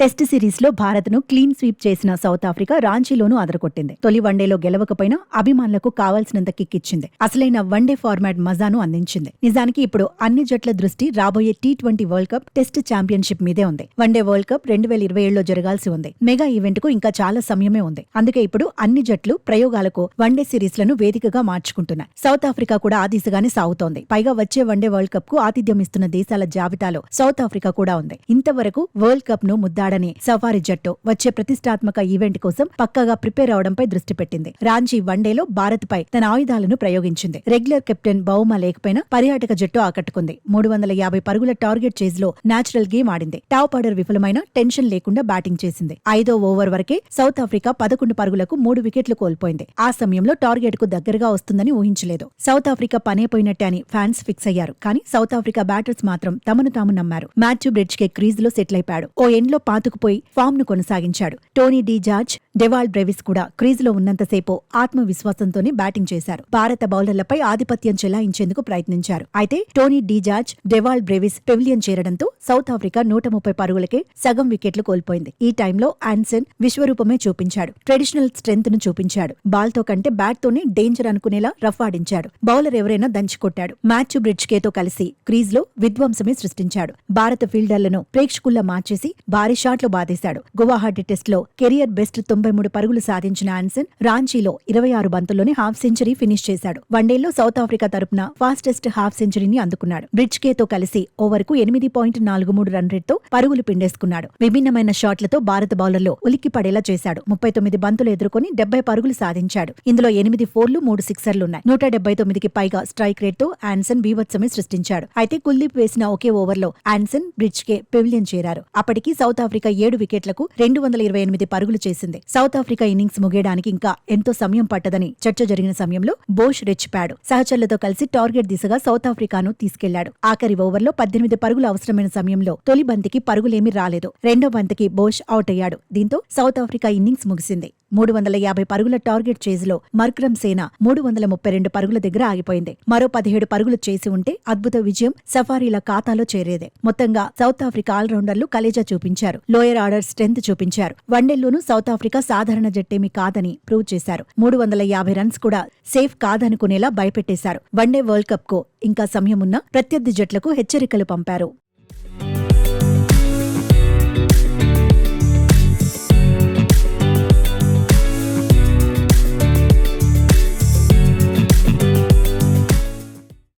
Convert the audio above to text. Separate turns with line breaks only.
Test series లో భారత్ ను clean sweep చేసిన సౌత్ ఆఫ్రికా రాంచీలోనూ అదరకొట్టింది. తొలి వన్డేలో గెలవకపోయినా అభిమానులకు కావాల్సినంత కిక్ ఇచ్చింది. అసలైన వన్డే ఫార్మాట్ మజాను అందించింది. నిజానికి ఇప్పుడు అన్ని జట్ల దృష్టి రాబోయే T20 world cup test championship మీదే ఉంది. వన్డే వరల్డ్ కప్ 2027లో జరగాల్సి ఉంది. మెగా ఈవెంట్ కు ఇంకా చాలా సమయమే ఉంది. అందుకే ఇప్పుడు అన్ని జట్లు ప్రయోగాలకు వన్డే సిరీస్ లను వేదికగా మార్చుకుంటున్నాయి. సౌత్ ఆఫ్రికా కూడా ఆ దిశగానే సాగుతోంది. పైగా వచ్చే వన్డే వరల్డ్ కప్ కు ఆతిథ్యం ఇస్తున్న దేశాల జాబితాలో సౌత్ ఆఫ్రికా కూడా ఉంది. ఇంతవరకు వరల్డ్ కప్ ను ముద్దాడని సఫారీ జట్టు వచ్చే ప్రతిష్టాత్మక ఈవెంట్ కోసం పక్కాగా ప్రిపేర్ అవడంపై దృష్టి పెట్టింది. రాంచీ వన్డేలో భారత్ పై తన ఆయుధాలను ప్రయోగించింది. రెగ్యులర్ కెప్టెన్ బౌమా లేకపోయినా పర్యాటక జట్టు ఆకట్టుకుంది. 350 పరుగుల టార్గెట్ చేజ్ లో నేచురల్ గేమ్ ఆడింది. టాప్ ఆర్డర్ విఫలమైన టెన్షన్ లేకుండా బ్యాటింగ్ చేసింది. 5వ ఓవర్ వరకే సౌత్ ఆఫ్రికా 11 పరుగులకు 3 వికెట్లు కోల్పోయింది. ఆ సమయంలో టార్గెట్ కు దగ్గరగా వస్తుందని ఊహించలేదు. సౌత్ ఆఫ్రికా పనైపోయినట్టే అని ఫ్యాన్స్ ఫిక్స్ అయ్యారు. కానీ సౌత్ ఆఫ్రికా బ్యాటర్స్ మాత్రం తమను తాము నమ్మారు. మాథ్యూ బ్రిడ్జ్కే క్రీజ్ లో సెటిల్ అయిపోయాడు. ఓ ఎండ్ లో పాతుకుపోయి ఫామ్ ను కొనసాగించాడు. Tony de George, Dewald Brevis కూడా క్రీజ్ లో ఉన్నంతసేపు ఆత్మవిశ్వాసంతోనే బ్యాటింగ్ చేశారు. భారత బౌలర్లపై ఆధిపత్యం చెలాయించేందుకు ప్రయత్నించారు. అయితే Tony de George, Dewald Brevis pavilion చేరడంతో సౌత్ ఆఫ్రికా 130 పరుగులకే సగం వికెట్లు కోల్పోయింది. ఈ టైంలో ఆన్సన్ విశ్వరూపమే చూపించాడు. ట్రెడిషనల్ స్ట్రెంత్ ను చూపించాడు. బాల్ తో కంటే బ్యాట్ తోనే డేంజర్ అనుకునేలా రఫ్ ఆడించాడు. బౌలర్ ఎవరైనా దంచికొట్టాడు. మాథ్యూ బ్రిడ్జ్కేతో కలిసి క్రీజ్ లో విధ్వంసమే సృష్టించాడు. భారత ఫీల్డర్లను ప్రేక్షకుల్లా మార్చేసి భారీ షాట్లు బాధేశాడు. గువాహటి టెస్ట్ లో కెరియర్ బెస్ట్ 93 పరుగులు సాధించిన ఆన్సన్ రాంచీలో 26 బంతుల్లోనే హాఫ్ సెంచరీ ఫినిష్ చేశాడు. వన్డేల్లో సౌత్ ఆఫ్రికా తరపున ఫాస్టెస్ట్ హాఫ్ సెంచరీని అందుకున్నాడు. బ్రిడ్జ్కేతో కలిసి ఓవర్కు 8.43 రన్ రేట్ తో పరుగులు పిండేసుకున్నాడు. విభిన్నమైన షాట్లతో భారత బౌలర్లు ఉలిక్కి పడేలా చేశాడు. 39 బంతులు ఎదుర్కొని 70 పరుగులు సాధించాడు. ఇందులో 8 ఫోర్లు 3 సిక్సర్లున్నాయి. 179కి పైగా స్ట్రైక్ రేట్ తో ఆన్సన్ బీభత్సమే సృష్టించాడు. అయితే కుల్దీప్ వేసిన ఒకే ఓవర్లో ఆన్సన్, బ్రిడ్జ్కే పెవిలియన్ చేరారు. అప్పటికి సౌత్ ఆఫ్రికా 7 వికెట్లకు 228 పరుగులు చేసింది. సౌత్ ఆఫ్రికా ఇన్నింగ్స్ ముగియడానికి ఇంకా ఎంతో సమయం పట్టదని చర్చ జరిగిన సమయంలో బోష్ రెచ్చిపాడు. సహచరులతో కలిసి టార్గెట్ దిశగా సౌత్ ఆఫ్రికాను తీసుకెళ్లాడు. ఆఖరి ఓవర్లో 18 పరుగులు అవసరమైన సమయంలో తొలి బంతికి పరుగులేమీ రాలేదు. రెండో బంతికి బోష్ అవుట్ అయ్యాడు. దీంతో సౌత్ ఆఫ్రికా ఇన్నింగ్స్ ముగిసింది. 350 పరుగుల టార్గెట్ చేజ్లో మర్క్రమ్ సేన 332 పరుగుల దగ్గర ఆగిపోయింది. మరో 17 పరుగులు చేసి ఉంటే అద్భుత విజయం సఫారీల ఖాతాలో చేరేదే. మొత్తంగా సౌత్ ఆఫ్రికా ఆల్రౌండర్లు కలేజా చూపించారు. లోయర్ ఆర్డర్ స్ట్రెంత్ చూపించారు. వన్డేల్లోనూ సౌత్ ఆఫ్రికా సాధారణ జట్టేమీ కాదని ప్రూవ్ చేశారు. 350 రన్స్ కూడా సేఫ్ కాదనుకునేలా భయపెట్టేశారు. వన్డే వరల్డ్ కప్ కు ఇంకా సమయమున్న ప్రత్యర్థి జట్లకు హెచ్చరికలు పంపారు.